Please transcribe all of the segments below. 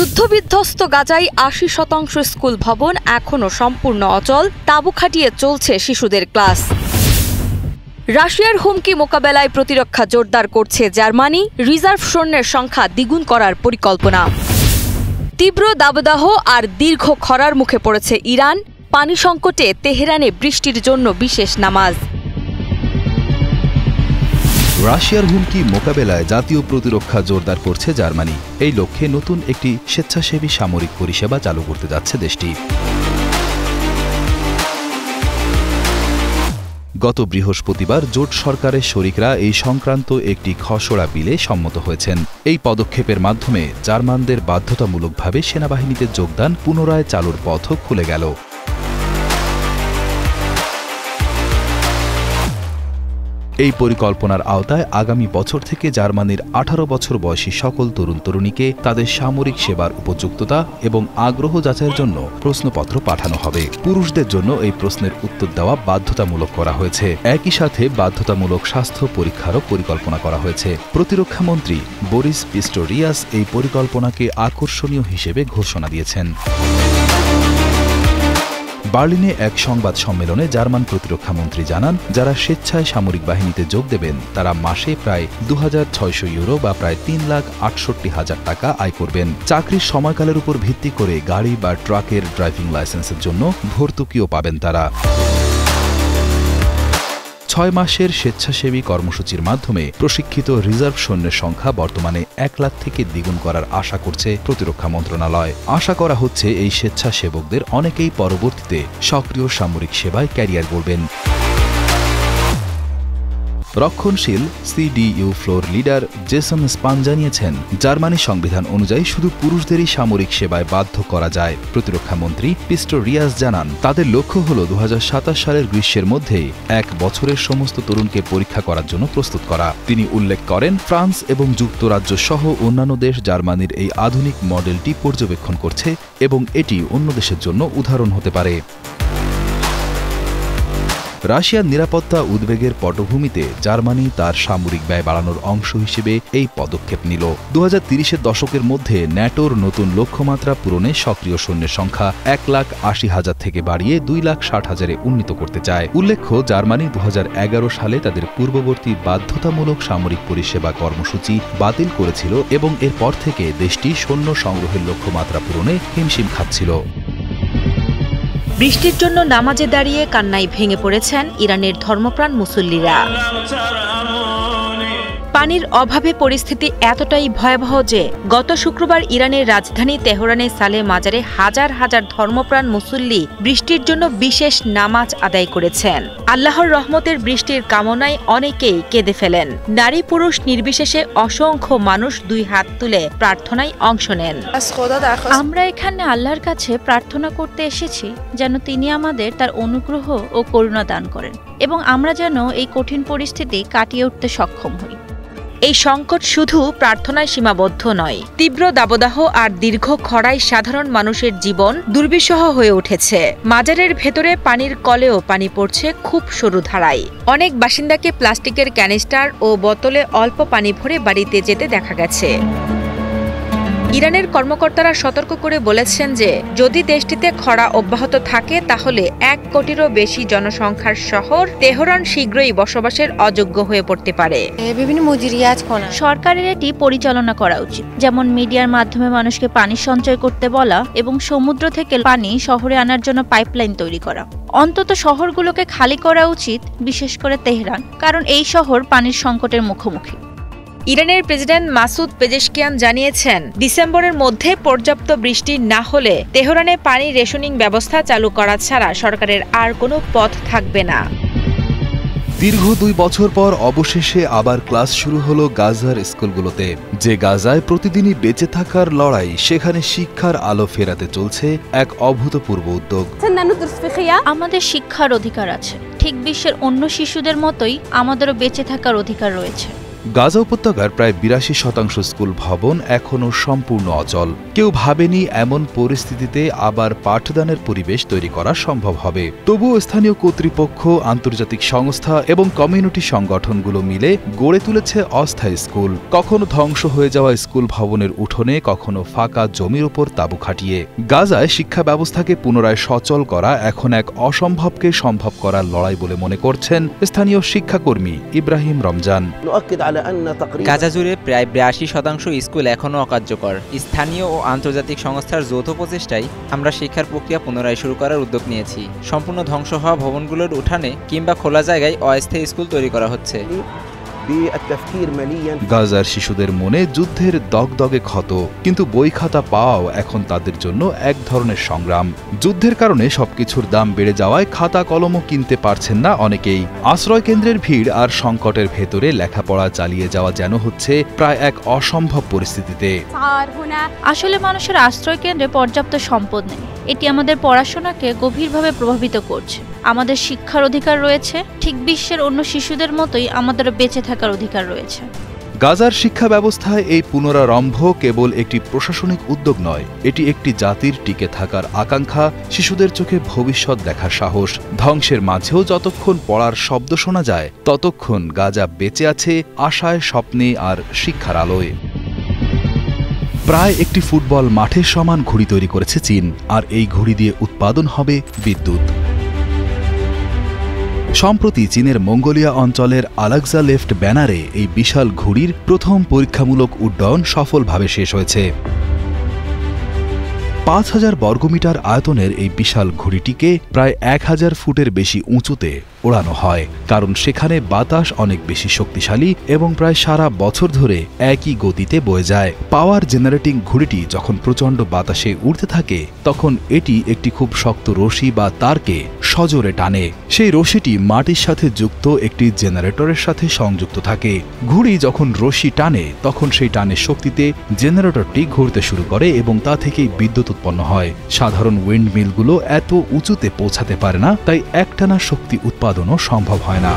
যুদ্ধবিধ্বস্ত গাজায় ৮০% স্কুল ভবন এখনও সম্পূর্ণ অচল, তাঁবু খাটিয়ে চলছে শিশুদের ক্লাস। রাশিয়ার হুমকি মোকাবেলায় প্রতিরক্ষা জোরদার করছে জার্মানি, রিজার্ভ সৈন্যের সংখ্যা দ্বিগুণ করার পরিকল্পনা। তীব্র দাবদাহ আর দীর্ঘ খরার মুখে পড়েছে ইরান, পানি সংকটে তেহরানে বৃষ্টির জন্য বিশেষ নামাজ। রাশিয়ার হুমকি মোকাবেলায় জাতীয় প্রতিরক্ষা জোরদার করছে জার্মানি। এই লক্ষ্যে নতুন একটি স্বেচ্ছাসেবী সামরিক পরিষেবা চালু করতে যাচ্ছে দেশটি। গত বৃহস্পতিবার জোট সরকারের শরিকরা এই সংক্রান্ত একটি খসড়া বিলে সম্মত হয়েছেন। এই পদক্ষেপের মাধ্যমে জার্মানদের বাধ্যতামূলকভাবে সেনাবাহিনীতে যোগদান পুনরায় চালুর পথও খুলে গেল। এই পরিকল্পনার আওতায় আগামী বছর থেকে জার্মানির ১৮ বছর বয়সী সকল তরুণ তরুণীকে তাদের সামরিক সেবার উপযুক্ততা এবং আগ্রহ যাচাইয়ের জন্য প্রশ্নপত্র পাঠানো হবে। পুরুষদের জন্য এই প্রশ্নের উত্তর দেওয়া বাধ্যতামূলক করা হয়েছে। একই সাথে বাধ্যতামূলক স্বাস্থ্য পরীক্ষারও পরিকল্পনা করা হয়েছে। প্রতিরক্ষামন্ত্রী বরিস পিস্টোরিয়াস এই পরিকল্পনাকে আকর্ষণীয় হিসেবে ঘোষণা দিয়েছেন। বার্লিনে এক সংবাদ সম্মেলনে জার্মান প্রতিরক্ষামন্ত্রী জানান, যারা স্বেচ্ছায় সামরিক বাহিনীতে যোগ দেবেন তারা মাসে প্রায় ২৬০০ ইউরো বা প্রায় ৩,৬৮,০০০ টাকা আয় করবেন। চাকরির সময়কালের উপর ভিত্তি করে গাড়ি বা ট্রাকের ড্রাইভিং লাইসেন্সের জন্য ভর্তুকিও পাবেন তারা। ৬ মাসের স্বেচ্ছাসেবী কর্মসূচির মাধ্যমে প্রশিক্ষিত রিজার্ভ সৈন্যের সংখ্যা বর্তমানে ১ লাখ থেকে দ্বিগুণ করার আশা করছে প্রতিরক্ষা মন্ত্রণালয়। আশা করা হচ্ছে এই স্বেচ্ছাসেবকদের অনেকেই পরবর্তীতে সক্রিয় সামরিক সেবায় ক্যারিয়ার গড়বেন। রক্ষণশীল CDU floor leader Jason span জানিয়েছেন, জার্মানি সংবিধান অনুযায়ী শুধু পুরুষদেরই সামরিক সেবায় বাধ্য করা যায়। প্রতিরক্ষামন্ত্রী পিস্টোরিয়াস জানান, তাদের লক্ষ্য হল ২০২৭ সালের গ্রীষ্মের মধ্যেই ১ বছরের সমস্ত তরুণকে পরীক্ষা করার জন্য প্রস্তুত করা। তিনি উল্লেখ করেন, ফ্রান্স এবং যুক্তরাজ্য সহ অন্যান্য দেশ জার্মানির এই আধুনিক মডেলটি পর্যবেক্ষণ করছে এবং এটি অন্য দেশের জন্য উদাহরণ হতে পারে। রাশিয়ার নিরাপত্তা উদ্বেগের পটভূমিতে জার্মানি তার সামরিক ব্যয় বাড়ানোর অংশ হিসেবে এই পদক্ষেপ নিল। ২০৩০-এর দশকের মধ্যে ন্যাটোর নতুন লক্ষ্যমাত্রা পূরণে সক্রিয় সৈন্যের সংখ্যা ১,৮০,০০০ থেকে বাড়িয়ে ২,৬০,০০০-এ উন্নীত করতে চায়। উল্লেখ্য, জার্মানি ২০১১ সালে তাদের পূর্ববর্তী বাধ্যতামূলক সামরিক পরিষেবা কর্মসূচি বাতিল করেছিল এবং এরপর থেকে দেশটি সৈন্য সংগ্রহের লক্ষ্যমাত্রা পূরণে হিমশিম খাচ্ছিল। বৃষ্টির জন্য নামাজে দাঁড়িয়ে কান্নায় ভেঙে পড়েছেন ইরানের ধর্মপ্রাণ মুসল্লিরা। পানির অভাবে পরিস্থিতি এতটাই ভয়াবহ যে গত শুক্রবার ইরানের রাজধানী তেহরানে সালে মাজারে হাজার হাজার ধর্মপ্রাণ মুসল্লি বৃষ্টির জন্য বিশেষ নামাজ আদায় করেছেন। আল্লাহর রহমতের বৃষ্টির কামনায় অনেকেই কেঁদে ফেলেন। নারী পুরুষ নির্বিশেষে অসংখ্য মানুষ ২ হাত তুলে প্রার্থনায় অংশ নেন। আমরা এখানে আল্লাহর কাছে প্রার্থনা করতে এসেছি যেন তিনি আমাদের তার অনুগ্রহ ও করুণা দান করেন এবং আমরা যেন এই কঠিন পরিস্থিতি কাটিয়ে উঠতে সক্ষম হই। এই সংকট শুধু প্রার্থনায় সীমাবদ্ধ নয়, তীব্র দাবদাহ আর দীর্ঘ খরায় সাধারণ মানুষের জীবন দুর্বিষহ হয়ে উঠেছে। মাজারের ভেতরে পানির কলেও পানি পড়ছে খুব সরু ধারায়। অনেক বাসিন্দাকে প্লাস্টিকের ক্যানিস্টার ও বোতলে অল্প পানি ভরে বাড়িতে যেতে দেখা গেছে। ইরানের কর্মকর্তারা সতর্ক করে বলেছেন যে যদি দেশটিতে খরা অব্যাহত থাকে তাহলে ১ কোটিরও বেশি জনসংখ্যার শহর তেহরান শীঘ্রই বসবাসের অযোগ্য হয়ে পড়তে পারে। সরকারের এটি পরিচালনা করা উচিত, যেমন মিডিয়ার মাধ্যমে মানুষকে পানি সঞ্চয় করতে বলা এবং সমুদ্র থেকে পানি শহরে আনার জন্য পাইপলাইন তৈরি করা। অন্তত শহরগুলোকে খালি করা উচিত, বিশেষ করে তেহরান, কারণ এই শহর পানির সংকটের মুখোমুখি। ইরানের প্রেসিডেন্ট মাসুদ পেজেশকিয়ান জানিয়েছেন, ডিসেম্বরের মধ্যে পর্যাপ্ত বৃষ্টি না হলে তেহরানে পানি রেশনিং ব্যবস্থা চালু করা ছাড়া সরকারের আর কোনো পথ থাকবে না। দীর্ঘ ২ বছর পর অবশেষে আবার ক্লাস শুরু হলো গাজার স্কুলগুলোতে। যে গাজায় প্রতিদিনই বেঁচে থাকার লড়াই, সেখানে শিক্ষার আলো ফেরাতে চলছে এক অভূতপূর্ব উদ্যোগ। আমাদের শিক্ষার অধিকার আছে, ঠিক বিশ্বের অন্য শিশুদের মতোই আমাদেরও বেঁচে থাকার অধিকার রয়েছে। গাজা উপত্যকার প্রায় ৮২% স্কুল ভবন এখনও সম্পূর্ণ অচল। কেউ ভাবেনি এমন পরিস্থিতিতে আবার পাঠদানের পরিবেশ তৈরি করা সম্ভব হবে। তবুও স্থানীয় কর্তৃপক্ষ, আন্তর্জাতিক সংস্থা এবং কমিউনিটি সংগঠনগুলো মিলে গড়ে তুলেছে অস্থায়ী স্কুল। কখনো ধ্বংস হয়ে যাওয়া স্কুল ভবনের উঠোনে, কখনো ফাঁকা জমির উপর তাঁবু খাটিয়ে। গাজায় শিক্ষা ব্যবস্থাকে পুনরায় সচল করা এখন এক অসম্ভবকে সম্ভব করার লড়াই বলে মনে করছেন স্থানীয় শিক্ষাকর্মী ইব্রাহিম রমজান। গাজা জুড়ে প্রায় ৮২% স্কুল এখনও অকার্যকর। স্থানীয় ও আন্তর্জাতিক সংস্থার যৌথ প্রচেষ্টায় আমরা শিক্ষার প্রক্রিয়া পুনরায় শুরু করার উদ্যোগ নিয়েছি। সম্পূর্ণ ধ্বংস হওয়া ভবনগুলোর উঠানে কিংবা খোলা জায়গায় অস্থায়ী স্কুল তৈরি করা হচ্ছে। গাজার শিশুদের মনে যুদ্ধের দগদগে ক্ষত, কিন্তু বই খাতা পাওয়াও এখন তাদের জন্য এক ধরনের সংগ্রাম। যুদ্ধের কারণে সবকিছুর দাম বেড়ে যাওয়ায় খাতা কলমও কিনতে পারছেন না অনেকেই। আশ্রয় কেন্দ্রের ভিড় আর সংকটের ভেতরে লেখাপড়া চালিয়ে যাওয়া যেন হচ্ছে প্রায় এক অসম্ভব পরিস্থিতিতে। আসলে মানুষের আশ্রয় কেন্দ্রে পর্যাপ্ত সম্পদ নেই। এটি আমাদের পড়াশোনাকে গভীরভাবে প্রভাবিত করছে। আমাদের শিক্ষার অধিকার রয়েছে, ঠিক বিশ্বের অন্য শিশুদের মতোই আমাদেরও বেঁচে থাকার অধিকার রয়েছে। গাজার শিক্ষা ব্যবস্থায় এই পুনরারম্ভ কেবল একটি প্রশাসনিক উদ্যোগ নয়, এটি একটি জাতির টিকে থাকার আকাঙ্ক্ষা, শিশুদের চোখে ভবিষ্যৎ দেখার সাহস। ধ্বংসের মাঝেও যতক্ষণ পড়ার শব্দ শোনা যায়, ততক্ষণ গাজা বেঁচে আছে আশায়, স্বপ্নে আর শিক্ষার আলোয়। প্রায় একটি ফুটবল মাঠের সমান ঘুড়ি তৈরি করেছে চীন, আর এই ঘুড়ি দিয়ে উৎপাদন হবে বিদ্যুৎ। সম্প্রতি চীনের মঙ্গোলিয়া অঞ্চলের আলাক্সা লেফট ব্যানারে এই বিশাল ঘুড়ির প্রথম পরীক্ষামূলক উড্ডয়ন সফলভাবে শেষ হয়েছে। ৫,০০০ বর্গমিটার আয়তনের এই বিশাল ঘুড়িটিকে প্রায় ১,০০০ ফুটের বেশি উঁচুতে ওড়ানো হয়, কারণ সেখানে বাতাস অনেক বেশি শক্তিশালী এবং প্রায় সারা বছর ধরে একই গতিতে বয়ে যায়। পাওয়ার জেনারেটিং ঘুড়িটি যখন প্রচণ্ড বাতাসে উড়তে থাকে, তখন এটি একটি খুব শক্ত রশি বা তারকে সজোরে টানে। সেই রশিটি মাটির সাথে যুক্ত একটি জেনারেটরের সাথে সংযুক্ত থাকে। ঘুড়ি যখন রশি টানে, তখন সেই টানের শক্তিতে জেনারেটরটি ঘুরতে শুরু করে এবং তা থেকেই বিদ্যুৎ উৎপন্ন হয়। সাধারণ উইন্ডমিলগুলো এত উঁচুতে পৌঁছাতে পারে না, তাই একটানা শক্তি উৎপাদনও সম্ভব হয় না।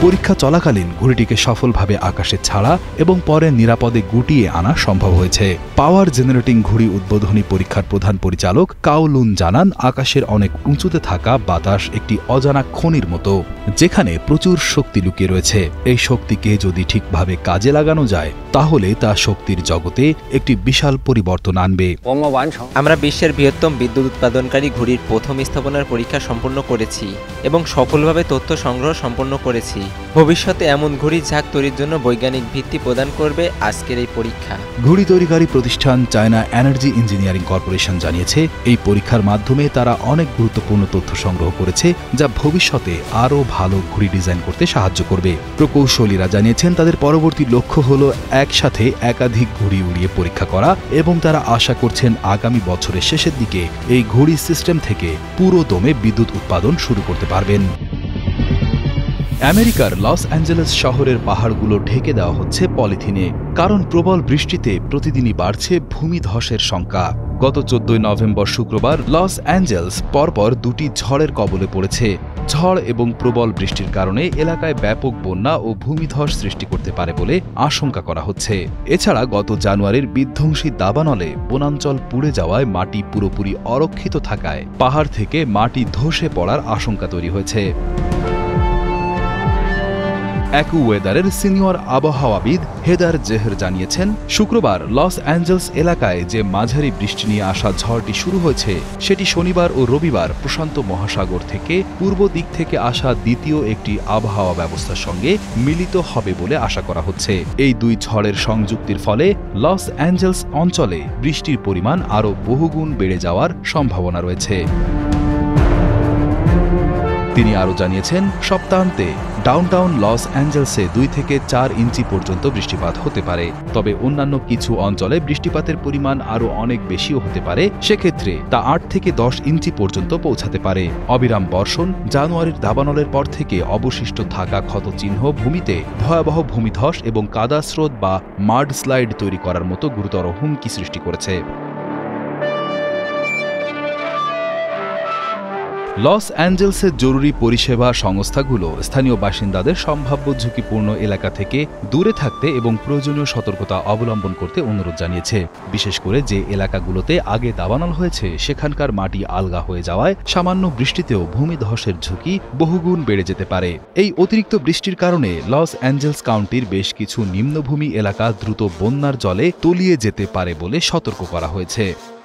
পরীক্ষা চলাকালীন ঘুড়িটিকে সফলভাবে আকাশে ছাড়া এবং পরে নিরাপদে গুটিয়ে আনা সম্ভব হয়েছে। পাওয়ার জেনারেটিং ঘুড়ি উদ্বোধনী পরীক্ষার প্রধান পরিচালক কাওলুন জানান, আকাশের অনেক উঁচুতে থাকা বাতাস একটি অজানা খনির মতো, যেখানে প্রচুর শক্তি লুকিয়ে রয়েছে। এই শক্তিকে যদি ঠিকভাবে কাজে লাগানো যায়, তাহলে তা শক্তির জগতে একটি বিশাল পরিবর্তন আনবে। আমরা বিশ্বের বৃহত্তম বিদ্যুৎ উৎপাদনকারী ঘুড়ির প্রথম স্থাপনার পরীক্ষা সম্পন্ন করেছি এবং সফলভাবে তথ্য সংগ্রহ সম্পন্ন করেছি। ভবিষ্যতে এমন ঘুড়ি ঝাঁক তৈরির জন্য বৈজ্ঞানিক ভিত্তি প্রদান করবে আজকের এই পরীক্ষা। ঘুড়ি তৈরিকারী প্রতিষ্ঠান চায়না এনার্জি ইঞ্জিনিয়ারিং কর্পোরেশন জানিয়েছে, এই পরীক্ষার মাধ্যমে তারা অনেক গুরুত্বপূর্ণ তথ্য সংগ্রহ করেছে, যা ভবিষ্যতে আরও ভালো ঘুড়ি ডিজাইন করতে সাহায্য করবে। প্রকৌশলীরা জানিয়েছেন, তাদের পরবর্তী লক্ষ্য হল একসাথে একাধিক ঘুড়ি উড়িয়ে পরীক্ষা করা, এবং তারা আশা করছেন আগামী বছরের শেষের দিকে এই ঘুড়ি সিস্টেম থেকে পুরো দমে বিদ্যুৎ উৎপাদন শুরু করতে পারবেন। আমেরিকার লস অ্যাঞ্জেলেস শহরের পাহাড়গুলো ঢেকে দেওয়া হচ্ছে পলিথিনে, কারণ প্রবল বৃষ্টিতে প্রতিদিনই বাড়ছে ভূমিধসের সংখ্যা। গত 14 নভেম্বর শুক্রবার লস অ্যাঞ্জেলস পরপর দুটি ঝড়ের কবলে পড়েছে। ঝড় এবং প্রবল বৃষ্টির কারণে এলাকায় ব্যাপক বন্যা ও ভূমিধস সৃষ্টি করতে পারে বলে আশঙ্কা করা হচ্ছে। এছাড়া গত জানুয়ারির বিধ্বংসী দাবানলে বনাঞ্চল পুড়ে যাওয়ায় মাটি পুরোপুরি অরক্ষিত থাকায় পাহাড় থেকে মাটি ধসে পড়ার আশঙ্কা তৈরি হয়েছে। অ্যাকুওয়েদারের সিনিয়র আবহাওয়াবিদ হেদার জেহর জানিয়েছেন, শুক্রবার লস অ্যাঞ্জেলস এলাকায় যে মাঝারি বৃষ্টি নিয়ে আসা ঝড়টি শুরু হয়েছে, সেটি শনিবার ও রবিবার প্রশান্ত মহাসাগর থেকে পূর্ব দিক থেকে আসা দ্বিতীয় একটি আবহাওয়া ব্যবস্থার সঙ্গে মিলিত হবে বলে আশা করা হচ্ছে। এই দুই ঝড়ের সংযুক্তির ফলে লস অ্যাঞ্জেলস অঞ্চলে বৃষ্টির পরিমাণ আরও বহুগুণ বেড়ে যাওয়ার সম্ভাবনা রয়েছে। তিনি আরও জানিয়েছেন, সপ্তাহান্তে ডাউনটাউন লস অ্যাঞ্জেলসে 2 থেকে 4 ইঞ্চি পর্যন্ত বৃষ্টিপাত হতে পারে, তবে অন্যান্য কিছু অঞ্চলে বৃষ্টিপাতের পরিমাণ আরও অনেক বেশিও হতে পারে। সেক্ষেত্রে তা 8 থেকে 10 ইঞ্চি পর্যন্ত পৌঁছাতে পারে। অবিরাম বর্ষণ জানুয়ারির দাবানলের পর থেকে অবশিষ্ট থাকা ক্ষতচিহ্ন ভূমিতে ভয়াবহ ভূমিধস এবং কাদা স্রোত বা মাড স্লাইড তৈরি করার মতো গুরুতর হুমকি সৃষ্টি করেছে। লস অ্যাঞ্জেলসের জরুরি পরিষেবা সংস্থাগুলো স্থানীয় বাসিন্দাদের সম্ভাব্য ঝুঁকিপূর্ণ এলাকা থেকে দূরে থাকতে এবং প্রয়োজনীয় সতর্কতা অবলম্বন করতে অনুরোধ জানিয়েছে। বিশেষ করে যে এলাকাগুলোতে আগে দাবানল হয়েছে সেখানকার মাটি আলগা হয়ে যাওয়ায় সামান্য বৃষ্টিতেও ভূমিধসের ঝুঁকি বহুগুণ বেড়ে যেতে পারে। এই অতিরিক্ত বৃষ্টির কারণে লস অ্যাঞ্জেলস কাউন্টির বেশ কিছু নিম্নভূমি এলাকা দ্রুত বন্যার জলে তলিয়ে যেতে পারে বলে সতর্ক করা হয়েছে।